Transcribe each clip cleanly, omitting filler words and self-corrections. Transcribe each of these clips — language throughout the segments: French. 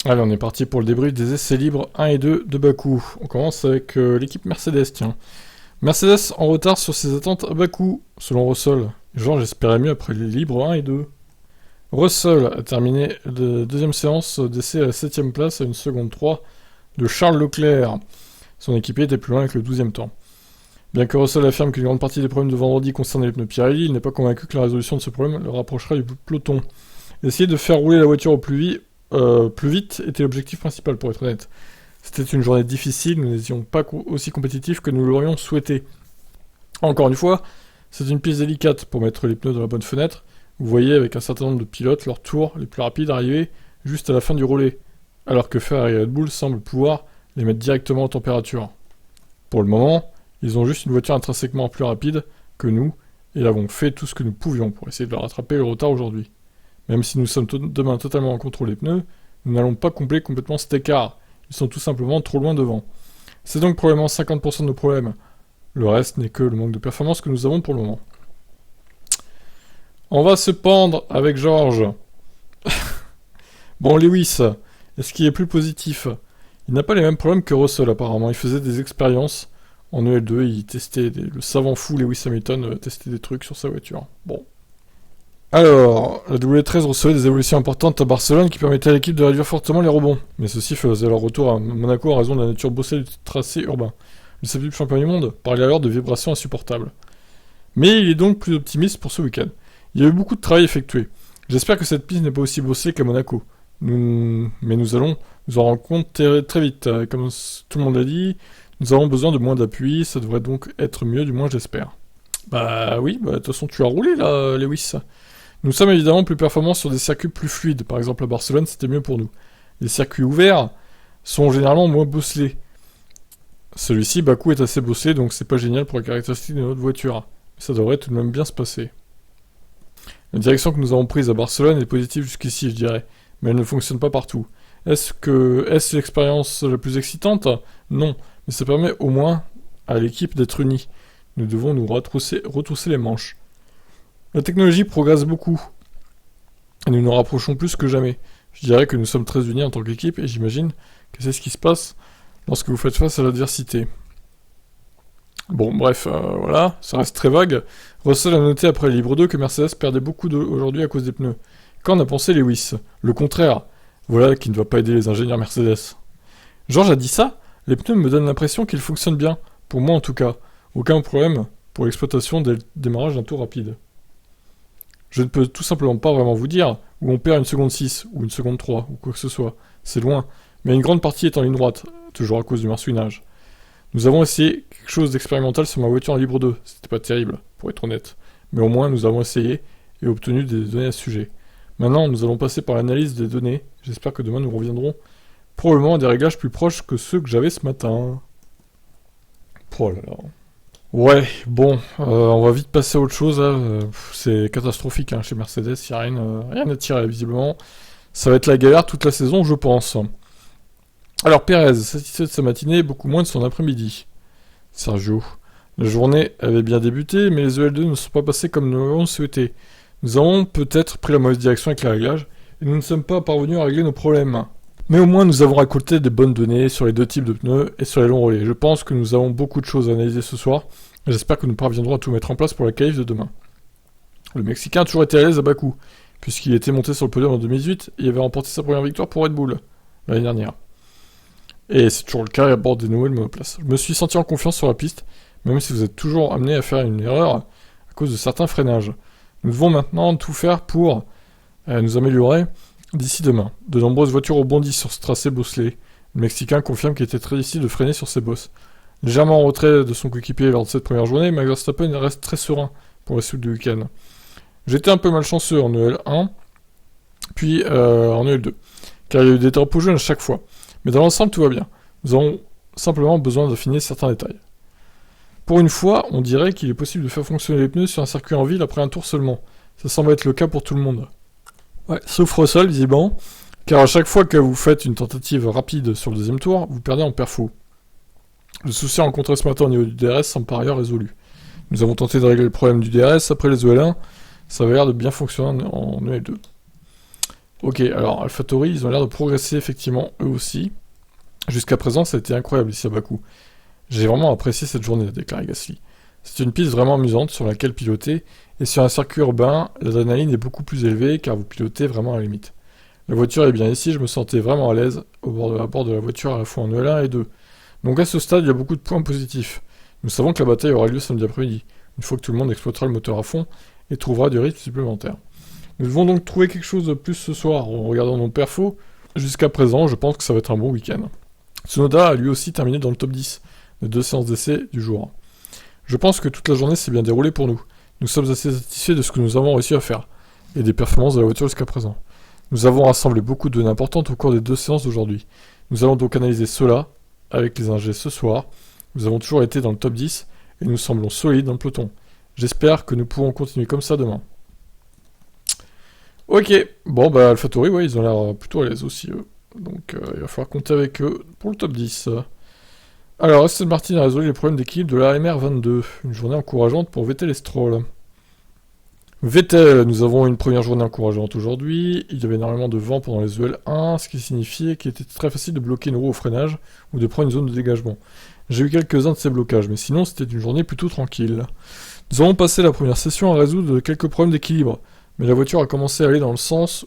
Allez, on est parti pour le débrief des essais libres 1 et 2 de Bakou. On commence avec l'équipe Mercedes, tiens. Mercedes en retard sur ses attentes à Bakou, selon Russell. George espérait mieux après les libres 1 et 2. Russell a terminé la deuxième séance d'essai à la 7ème place à une seconde 3 de Charles Leclerc. Son équipier était plus loin avec le 12e temps. Bien que Russell affirme qu'une grande partie des problèmes de vendredi concernent les pneus Pirelli, il n'est pas convaincu que la résolution de ce problème le rapprochera du peloton. Essayer de faire rouler la voiture au plus vite était l'objectif principal, pour être honnête. C'était une journée difficile, nous n'étions pas aussi compétitifs que nous l'aurions souhaité. Encore une fois, c'est une piste délicate pour mettre les pneus dans la bonne fenêtre. Vous voyez avec un certain nombre de pilotes leurs tours les plus rapides arriver juste à la fin du relais, alors que Ferrari et Red Bull semblent pouvoir les mettre directement en température. Pour le moment, ils ont juste une voiture intrinsèquement plus rapide que nous, et avons fait tout ce que nous pouvions pour essayer de leur rattraper le retard aujourd'hui. Même si nous sommes demain totalement en contrôle des pneus, nous n'allons pas combler complètement cet écart. Ils sont tout simplement trop loin devant. C'est donc probablement 50% de nos problèmes. Le reste n'est que le manque de performance que nous avons pour le moment. On va se pendre avec George. Bon, Lewis, est-ce qu'il est plus positif? Il n'a pas les mêmes problèmes que Russell apparemment. Il faisait des expériences en EL2, il testait le savant fou Lewis Hamilton testait des trucs sur sa voiture. Bon. Alors, la W13 recevait des évolutions importantes à Barcelone qui permettaient à l'équipe de réduire fortement les rebonds. Mais ceux-ci faisaient leur retour à Monaco en raison de la nature bossée du tracé urbain. Le septième champion du monde parlait alors de vibrations insupportables. Mais il est donc plus optimiste pour ce week-end. Il y a eu beaucoup de travail effectué. J'espère que cette piste n'est pas aussi bossée qu'à Monaco. Mais nous allons nous en rendre compte très vite. Comme tout le monde l'a dit, nous avons besoin de moins d'appui, ça devrait donc être mieux, du moins j'espère. Bah oui, de toute façon tu as roulé là, Lewis. Nous sommes évidemment plus performants sur des circuits plus fluides. Par exemple à Barcelone, c'était mieux pour nous. Les circuits ouverts sont généralement moins bosselés. Celui-ci, Bakou, est assez bossé, donc c'est pas génial pour la caractéristique de notre voiture. Mais ça devrait tout de même bien se passer. La direction que nous avons prise à Barcelone est positive jusqu'ici, je dirais, mais elle ne fonctionne pas partout. Est-ce l'expérience la plus excitante? Non, mais ça permet au moins à l'équipe d'être unie. Nous devons nous retrousser les manches. La technologie progresse beaucoup, et nous nous rapprochons plus que jamais. Je dirais que nous sommes très unis en tant qu'équipe, et j'imagine que c'est ce qui se passe lorsque vous faites face à l'adversité. Bon, bref, voilà, ça reste très vague. Russell a noté après le livre 2 que Mercedes perdait beaucoup aujourd'hui à cause des pneus. Qu'en a pensé Lewis? Le contraire. Voilà qui ne va pas aider les ingénieurs Mercedes. George a dit ça? Les pneus me donnent l'impression qu'ils fonctionnent bien. Pour moi en tout cas. Aucun problème pour l'exploitation dès le démarrage d'un tour rapide. Je ne peux tout simplement pas vraiment vous dire où on perd une seconde 6 ou une seconde 3 ou quoi que ce soit. C'est loin. Mais une grande partie est en ligne droite, toujours à cause du marsouinage. Nous avons essayé quelque chose d'expérimental sur ma voiture en libre 2. C'était pas terrible, pour être honnête. Mais au moins nous avons essayé et obtenu des données à ce sujet. Maintenant, nous allons passer par l'analyse des données. J'espère que demain nous reviendrons probablement à des réglages plus proches que ceux que j'avais ce matin. Oh là là. Ouais, bon, on va vite passer à autre chose. Là. C'est catastrophique chez Mercedes, il n'y a rien à tirer visiblement. Ça va être la galère toute la saison, je pense. Alors Pérez, satisfait de sa matinée, beaucoup moins de son après-midi. Sergio, la journée avait bien débuté, mais les EL2 ne sont pas passés comme nous l'avons souhaité. Nous avons peut-être pris la mauvaise direction avec les réglages, et nous ne sommes pas parvenus à régler nos problèmes. Mais au moins nous avons récolté des bonnes données sur les deux types de pneus et sur les longs relais. Je pense que nous avons beaucoup de choses à analyser ce soir, et j'espère que nous parviendrons à tout mettre en place pour la qualif de demain. Le Mexicain a toujours été à l'aise à Bakou, puisqu'il était monté sur le podium en 2018 et avait remporté sa première victoire pour Red Bull l'année dernière. Et c'est toujours le cas à bord des nouvelles monoplaces. Je me suis senti en confiance sur la piste, même si vous êtes toujours amené à faire une erreur à cause de certains freinages. Nous devons maintenant tout faire pour nous améliorer d'ici demain. De nombreuses voitures rebondissent sur ce tracé bosselé. Le Mexicain confirme qu'il était très difficile de freiner sur ses bosses. Légèrement en retrait de son coéquipier lors de cette première journée, Max Verstappen reste très serein pour la suite du week-end. J'étais un peu malchanceux en EL1, puis en EL2, car il y a eu des drapeaux jaunes à chaque fois. Mais dans l'ensemble, tout va bien. Nous avons simplement besoin d'affiner certains détails. Pour une fois, on dirait qu'il est possible de faire fonctionner les pneus sur un circuit en ville après un tour seulement. Ça semble être le cas pour tout le monde. Ouais, sauf Russell, visiblement, car à chaque fois que vous faites une tentative rapide sur le deuxième tour, vous perdez en perfo. Le souci rencontré ce matin au niveau du DRS semble par ailleurs résolu. Nous avons tenté de régler le problème du DRS après les EL1, ça avait l'air de bien fonctionner en EL2. Ok, alors AlphaTauri, ils ont l'air de progresser effectivement, eux aussi. Jusqu'à présent, ça a été incroyable ici à Bakou. J'ai vraiment apprécié cette journée, a déclaré Gasly. C'est une piste vraiment amusante sur laquelle piloter, et sur un circuit urbain, l'adrénaline est beaucoup plus élevée car vous pilotez vraiment à la limite. La voiture est bien ici, je me sentais vraiment à l'aise à bord de la voiture à la fois en EL1 et 2. Donc à ce stade, il y a beaucoup de points positifs. Nous savons que la bataille aura lieu samedi après-midi, une fois que tout le monde exploitera le moteur à fond et trouvera du rythme supplémentaire. Nous devons donc trouver quelque chose de plus ce soir en regardant nos perfos. Jusqu'à présent, je pense que ça va être un bon week-end. Tsunoda a lui aussi terminé dans le top 10 de 2 séances d'essai du jour. Je pense que toute la journée s'est bien déroulée pour nous. Nous sommes assez satisfaits de ce que nous avons réussi à faire, et des performances de la voiture jusqu'à présent. Nous avons rassemblé beaucoup de données importantes au cours des 2 séances d'aujourd'hui. Nous allons donc analyser cela avec les ingés ce soir. Nous avons toujours été dans le top 10, et nous semblons solides dans le peloton. J'espère que nous pourrons continuer comme ça demain. Ok, bon bah AlphaTauri, ouais, ils ont l'air plutôt à l'aise aussi eux. Donc il va falloir compter avec eux pour le top 10. Alors, Aston Martin a résolu les problèmes d'équilibre de la MR22. Une journée encourageante pour Vettel et Stroll. Vettel, nous avons une première journée encourageante aujourd'hui. Il y avait énormément de vent pendant les EL1, ce qui signifiait qu'il était très facile de bloquer une roue au freinage ou de prendre une zone de dégagement. J'ai eu quelques-uns de ces blocages, mais sinon c'était une journée plutôt tranquille. Nous avons passé la première session à résoudre quelques problèmes d'équilibre, mais la voiture a commencé à aller dans le sens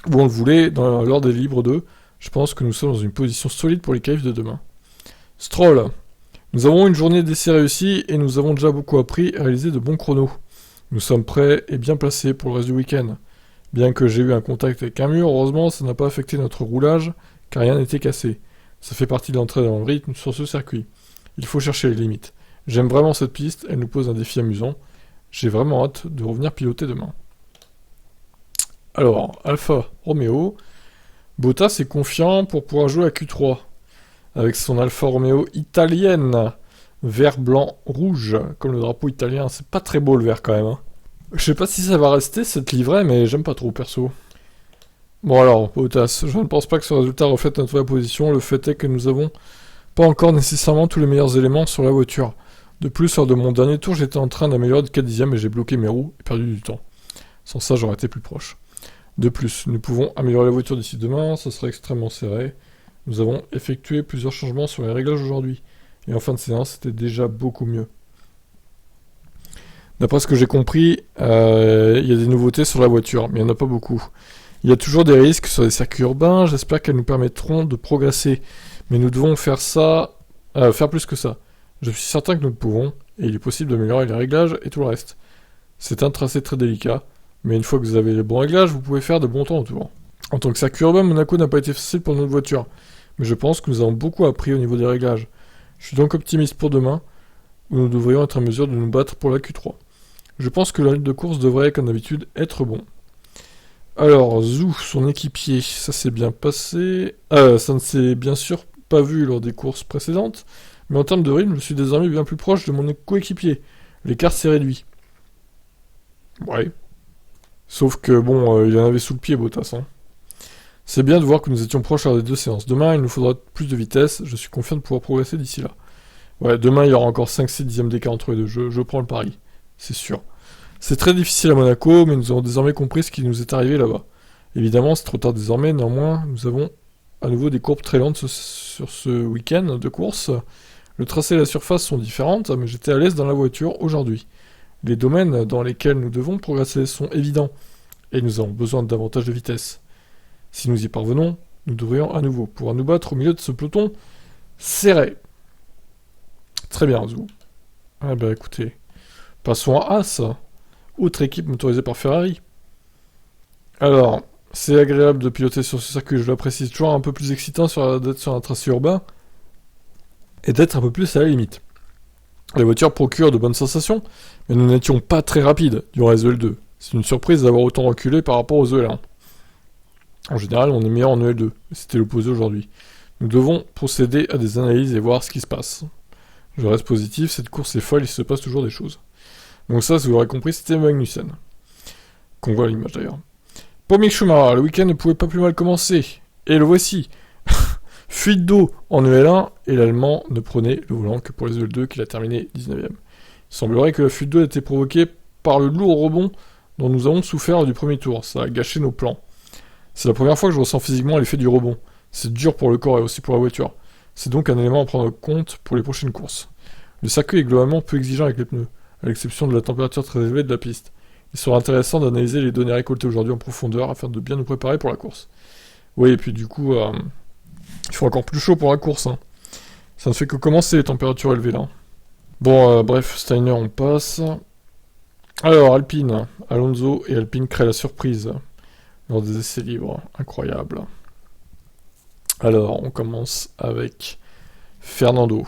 où on le voulait lors des libres 2. Je pense que nous sommes dans une position solide pour les qualifs de demain. Stroll. Nous avons une journée d'essai réussie et nous avons déjà beaucoup appris et réalisé de bons chronos. Nous sommes prêts et bien placés pour le reste du week-end. Bien que j'ai eu un contact avec un mur, heureusement ça n'a pas affecté notre roulage car rien n'était cassé. Ça fait partie de l'entrée dans le rythme sur ce circuit. Il faut chercher les limites. J'aime vraiment cette piste, elle nous pose un défi amusant. J'ai vraiment hâte de revenir piloter demain. Alors, Alfa Romeo. Bottas est confiant pour pouvoir jouer à Q3. Avec son Alfa Romeo italienne. Vert, blanc, rouge. Comme le drapeau italien. C'est pas très beau le vert quand même. Hein. Je sais pas si ça va rester cette livrée, mais j'aime pas trop perso. Bon alors, Bottas, je ne pense pas que ce résultat reflète notre vraie position. Le fait est que nous avons pas encore nécessairement tous les meilleurs éléments sur la voiture. De plus, lors de mon dernier tour, j'étais en train d'améliorer de 4 dixièmes et j'ai bloqué mes roues et perdu du temps. Sans ça, j'aurais été plus proche. De plus, nous pouvons améliorer la voiture d'ici demain, ça sera extrêmement serré. Nous avons effectué plusieurs changements sur les réglages aujourd'hui. Et en fin de séance, c'était déjà beaucoup mieux. D'après ce que j'ai compris, il y a des nouveautés sur la voiture, mais il n'y en a pas beaucoup. Il y a toujours des risques sur les circuits urbains, j'espère qu'elles nous permettront de progresser. Mais nous devons faire plus que ça. Je suis certain que nous le pouvons, et il est possible d'améliorer les réglages et tout le reste. C'est un tracé très délicat, mais une fois que vous avez les bons réglages, vous pouvez faire de bons temps autour. En tant que circuit urbain, Monaco n'a pas été facile pour notre voiture, mais je pense que nous avons beaucoup appris au niveau des réglages. Je suis donc optimiste pour demain, où nous devrions être en mesure de nous battre pour la Q3. Je pense que la lutte de course devrait, comme d'habitude, être bon. Alors, Zhou, son équipier, ça s'est bien passé. Ça ne s'est bien sûr pas vu lors des courses précédentes, mais en termes de rythme, je suis désormais bien plus proche de mon coéquipier. L'écart s'est réduit. Ouais. Sauf que, bon, il y en avait sous le pied, Bottas. Hein. C'est bien de voir que nous étions proches lors des 2 séances. Demain, il nous faudra plus de vitesse. Je suis confiant de pouvoir progresser d'ici là. Ouais, demain, il y aura encore 5-6 dixièmes d'écart entre les deux. Je prends le pari. C'est sûr. C'est très difficile à Monaco, mais nous avons désormais compris ce qui nous est arrivé là-bas. Évidemment, c'est trop tard désormais. Néanmoins, nous avons à nouveau des courbes très lentes sur ce week-end de course. Le tracé et la surface sont différentes, mais j'étais à l'aise dans la voiture aujourd'hui. Les domaines dans lesquels nous devons progresser sont évidents, et nous avons besoin de davantage de vitesse. Si nous y parvenons, nous devrions à nouveau pouvoir nous battre au milieu de ce peloton serré. Très bien, Zou. Ah ben écoutez, passons à As, autre équipe motorisée par Ferrari. Alors, c'est agréable de piloter sur ce circuit, je l'apprécie, toujours un peu plus excitant d'être sur un tracé urbain, et d'être un peu plus à la limite. La voiture procure de bonnes sensations, mais nous n'étions pas très rapides durant les EL2. C'est une surprise d'avoir autant reculé par rapport aux EL1. En général, on est meilleur en EL2, mais c'était l'opposé aujourd'hui. Nous devons procéder à des analyses et voir ce qui se passe. Je reste positif, cette course est folle, il se passe toujours des choses. Donc ça, si vous l'aurez compris, c'était Magnussen. Qu'on voit à l'image d'ailleurs. Pour Mick Schumacher, le week-end ne pouvait pas plus mal commencer. Et le voici. Fuite d'eau en EL1, et l'Allemand ne prenait le volant que pour les EL2 qu'il a terminé 19ème. Il semblerait que la fuite d'eau ait été provoquée par le lourd rebond dont nous avons souffert du premier tour. Ça a gâché nos plans. C'est la première fois que je ressens physiquement l'effet du rebond. C'est dur pour le corps et aussi pour la voiture. C'est donc un élément à prendre en compte pour les prochaines courses. Le circuit est globalement peu exigeant avec les pneus, à l'exception de la température très élevée de la piste. Il sera intéressant d'analyser les données récoltées aujourd'hui en profondeur afin de bien nous préparer pour la course. Oui, et puis du coup, il faut encore plus chaud pour la course. Hein. Ça ne fait que commencer les températures élevées là. Bon, bref, Steiner, on passe. Alors, Alpine. Alonso et Alpine créent la surprise lors des essais libres. Incroyable. Alors, on commence avec Fernando.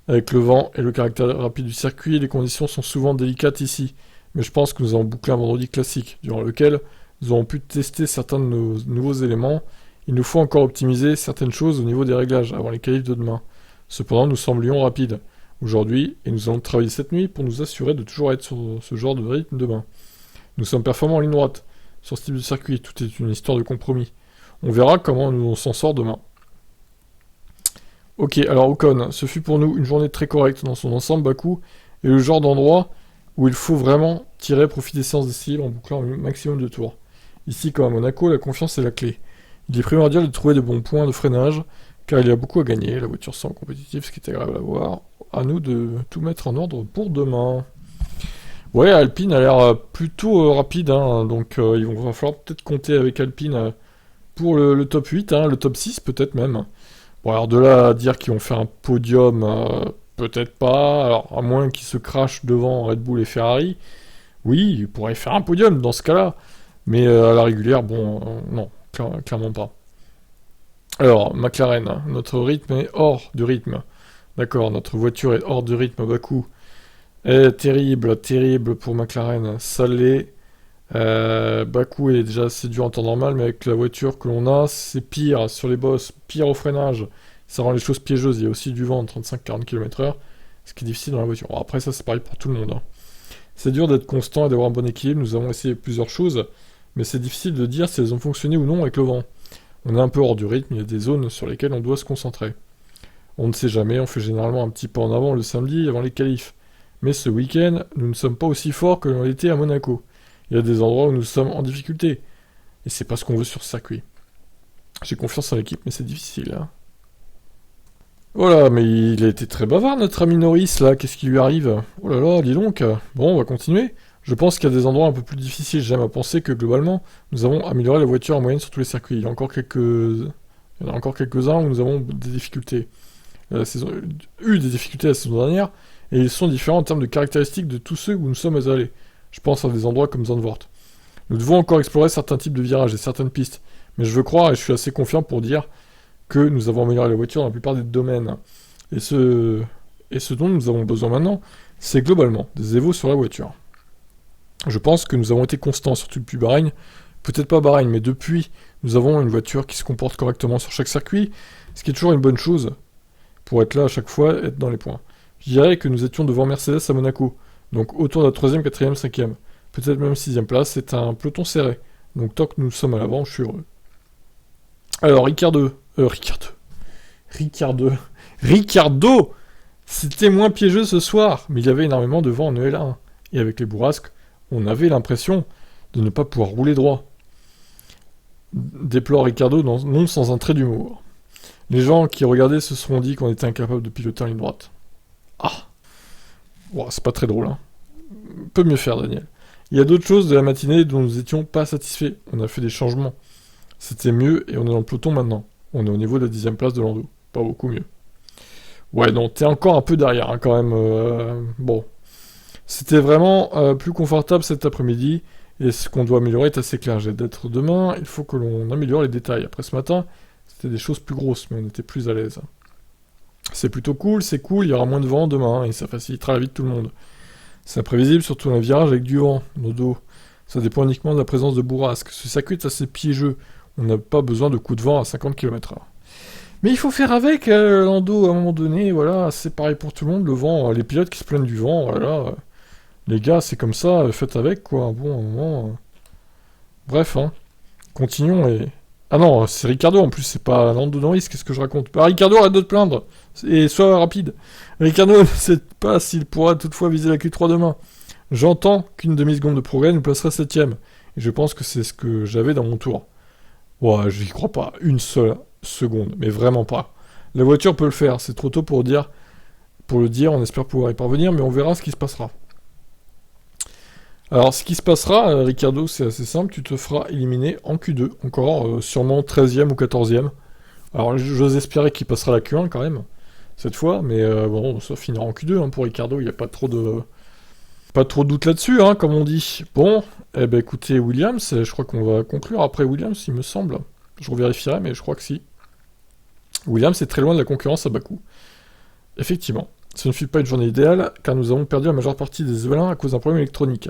Avec le vent et le caractère rapide du circuit, les conditions sont souvent délicates ici. Mais je pense que nous avons bouclé un vendredi classique, durant lequel nous avons pu tester certains de nos nouveaux éléments. Il nous faut encore optimiser certaines choses au niveau des réglages avant les qualifs de demain. Cependant, nous semblions rapides aujourd'hui et nous allons travailler cette nuit pour nous assurer de toujours être sur ce genre de rythme demain. Nous sommes performants en ligne droite. Sur ce type de circuit, tout est une histoire de compromis. On verra comment on s'en sort demain. Ok, alors Ocon, ce fut pour nous une journée très correcte dans son ensemble. Bakou est le genre d'endroit où il faut vraiment tirer profit des séances d'essai en bouclant un maximum de tours. Ici, comme à Monaco, la confiance est la clé. Il est primordial de trouver de bons points de freinage, car il y a beaucoup à gagner. La voiture semble compétitive, ce qui est agréable à voir. À nous de tout mettre en ordre pour demain. Ouais, Alpine a l'air plutôt rapide, hein, donc il va falloir peut-être compter avec Alpine pour le top 8, hein, le top 6 peut-être même. Bon, alors de là à dire qu'ils vont faire un podium, peut-être pas, alors à moins qu'ils se crachent devant Red Bull et Ferrari, oui, ils pourraient faire un podium dans ce cas-là, mais à la régulière, bon, non, clairement pas. Alors, McLaren, hein, notre rythme est hors du rythme. D'accord, notre voiture est hors du rythme, Bakou. Terrible pour McLaren, ça l'est. Bakou est déjà assez dur en temps normal, mais avec la voiture que l'on a, c'est pire sur les bosses, pire au freinage. Ça rend les choses piégeuses. Il y a aussi du vent, 35-40 km/h, ce qui est difficile dans la voiture. Bon, après, ça, c'est pareil pour tout le monde. Hein. C'est dur d'être constant et d'avoir un bon équilibre. Nous avons essayé plusieurs choses, mais c'est difficile de dire si elles ont fonctionné ou non avec le vent. On est un peu hors du rythme, il y a des zones sur lesquelles on doit se concentrer. On ne sait jamais, on fait généralement un petit pas en avant le samedi avant les qualifs. Mais ce week-end, nous ne sommes pas aussi forts que l'on était à Monaco. Il y a des endroits où nous sommes en difficulté. Et c'est pas ce qu'on veut sur ce circuit. J'ai confiance en l'équipe, mais c'est difficile. Hein. Voilà, mais il a été très bavard, notre ami Norris, là. Qu'est-ce qui lui arrive? Oh là là, dis donc. Bon, on va continuer. Je pense qu'il y a des endroits un peu plus difficiles. J'aime à penser que, globalement, nous avons amélioré la voiture en moyenne sur tous les circuits. Il y en a encore quelques-uns où nous avons des difficultés. Eu des difficultés la saison dernière, et ils sont différents en termes de caractéristiques de tous ceux où nous sommes allés. Je pense à des endroits comme Zandvoort. Nous devons encore explorer certains types de virages et certaines pistes, mais je veux croire et je suis assez confiant pour dire que nous avons amélioré la voiture dans la plupart des domaines. Et ce dont nous avons besoin maintenant, c'est globalement des évos sur la voiture. Je pense que nous avons été constants, surtout depuis Bahreïn. Peut-être pas Bahreïn, mais depuis, nous avons une voiture qui se comporte correctement sur chaque circuit, ce qui est toujours une bonne chose pour être là à chaque fois, être dans les points. Je dirais que nous étions devant Mercedes à Monaco. Donc autour de la 3ème, 4ème, 5ème, peut-être même 6ème place, c'est un peloton serré. Donc tant que nous sommes à l'avant, je suis heureux. Alors Ricardo, c'était moins piégeux ce soir, mais il y avait énormément de vent en EL1. Et avec les bourrasques, on avait l'impression de ne pas pouvoir rouler droit. Déplore Ricardo, non sans un trait d'humour. Les gens qui regardaient se seront dit qu'on était incapable de piloter en ligne droite. Ah, wow, c'est pas très drôle, hein. Peut mieux faire, Daniel. Il y a d'autres choses de la matinée dont nous étions pas satisfaits. On a fait des changements. C'était mieux et on est dans le peloton maintenant. On est au niveau de la 10ème place de Lando. Pas beaucoup mieux. Ouais, non, t'es encore un peu derrière, hein, quand même. Bon. C'était vraiment plus confortable cet après-midi. Et ce qu'on doit améliorer est assez clair. J'ai d'être demain, il faut que l'on améliore les détails. Après ce matin, c'était des choses plus grosses, mais on était plus à l'aise. C'est plutôt cool, c'est cool, il y aura moins de vent demain, et ça facilitera la vie de tout le monde. C'est imprévisible, surtout dans les virages avec du vent, nos dos. Ça dépend uniquement de la présence de bourrasques. Ce circuit est assez piégeux, on n'a pas besoin de coups de vent à 50 km/h. Mais il faut faire avec, Lando, à un moment donné, voilà, c'est pareil pour tout le monde, le vent, les pilotes qui se plaignent du vent, voilà. Les gars, c'est comme ça, faites avec, quoi, bon, à un moment... Bref, hein, continuons et... Ah non, c'est Ricardo en plus, c'est pas Lando Norris, qu'est-ce que je raconte? Bah, Ricardo, arrête de te plaindre, et sois rapide. Ricardo ne sait pas s'il pourra toutefois viser la Q3 demain. J'entends qu'une demi-seconde de progrès nous placerait 7ème, et je pense que c'est ce que j'avais dans mon tour. Ouais, j'y crois pas une seule seconde, mais vraiment pas. La voiture peut le faire, c'est trop tôt pour le dire, on espère pouvoir y parvenir, mais on verra ce qui se passera. Alors, ce qui se passera, Ricardo, c'est assez simple, tu te feras éliminer en Q2, encore, sûrement 13e ou 14e. Alors, j'ose espérer qu'il passera la Q1 quand même, cette fois, mais bon, ça finira en Q2, hein, pour Ricardo, il n'y a pas trop de doute là-dessus, hein, comme on dit. Bon, eh ben écoutez, Williams, je crois qu'on va conclure après Williams, il me semble. Je revérifierai, mais je crois que si. Williams est très loin de la concurrence à Bakou. Effectivement, ce ne fut pas une journée idéale, car nous avons perdu la majeure partie des Evelins à cause d'un problème électronique.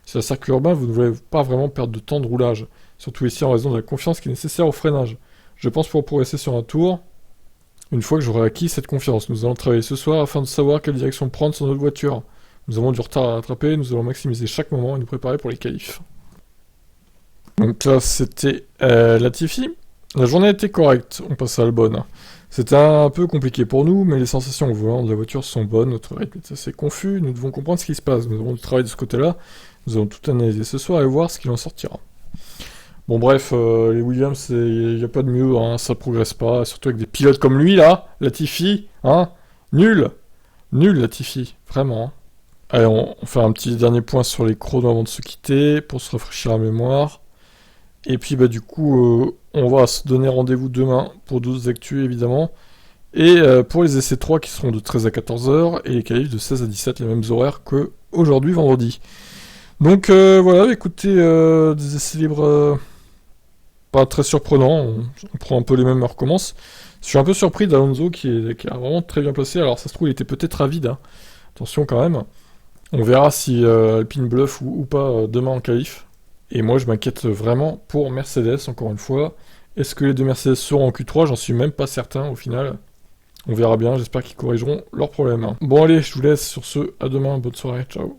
Si la circuit urbain, vous ne voulez pas vraiment perdre de temps de roulage, surtout ici en raison de la confiance qui est nécessaire au freinage. Je pense pouvoir progresser sur un tour, une fois que j'aurai acquis cette confiance. Nous allons travailler ce soir afin de savoir quelle direction prendre sur notre voiture. Nous avons du retard à rattraper, nous allons maximiser chaque moment et nous préparer pour les qualifs. Donc là, c'était Latifi. La journée était correcte, on passe à Albon. C'était un peu compliqué pour nous, mais les sensations au volant de la voiture sont bonnes, notre rythme est assez confus, nous devons comprendre ce qui se passe, nous avons du travail de ce côté-là, nous allons tout analyser ce soir et voir ce qu'il en sortira. Bon bref, les Williams, il n'y a pas de mieux, hein, ça progresse pas, surtout avec des pilotes comme lui là, Latifi, hein, nul Latifi, vraiment. Hein. Allez, on fait un petit dernier point sur les chronos avant de se quitter, pour se rafraîchir la mémoire. Et puis bah du coup, on va se donner rendez-vous demain pour 12 actus évidemment. Et pour les essais 3 qui seront de 13 à 14h et les qualifs de 16 à 17, les mêmes horaires que aujourd'hui vendredi. Donc voilà, écoutez, des essais libres pas très surprenants, on prend un peu les mêmes heures commence. Je suis un peu surpris d'Alonso qui a vraiment très bien placé, alors ça se trouve il était peut-être avide, hein. Attention quand même. On verra si Alpine bluffe ou pas demain en qualif. Et moi, je m'inquiète vraiment pour Mercedes, encore une fois. Est-ce que les deux Mercedes seront en Q3? J'en suis même pas certain, au final. On verra bien, j'espère qu'ils corrigeront leurs problèmes. Bon allez, je vous laisse sur ce, à demain, bonne soirée, ciao.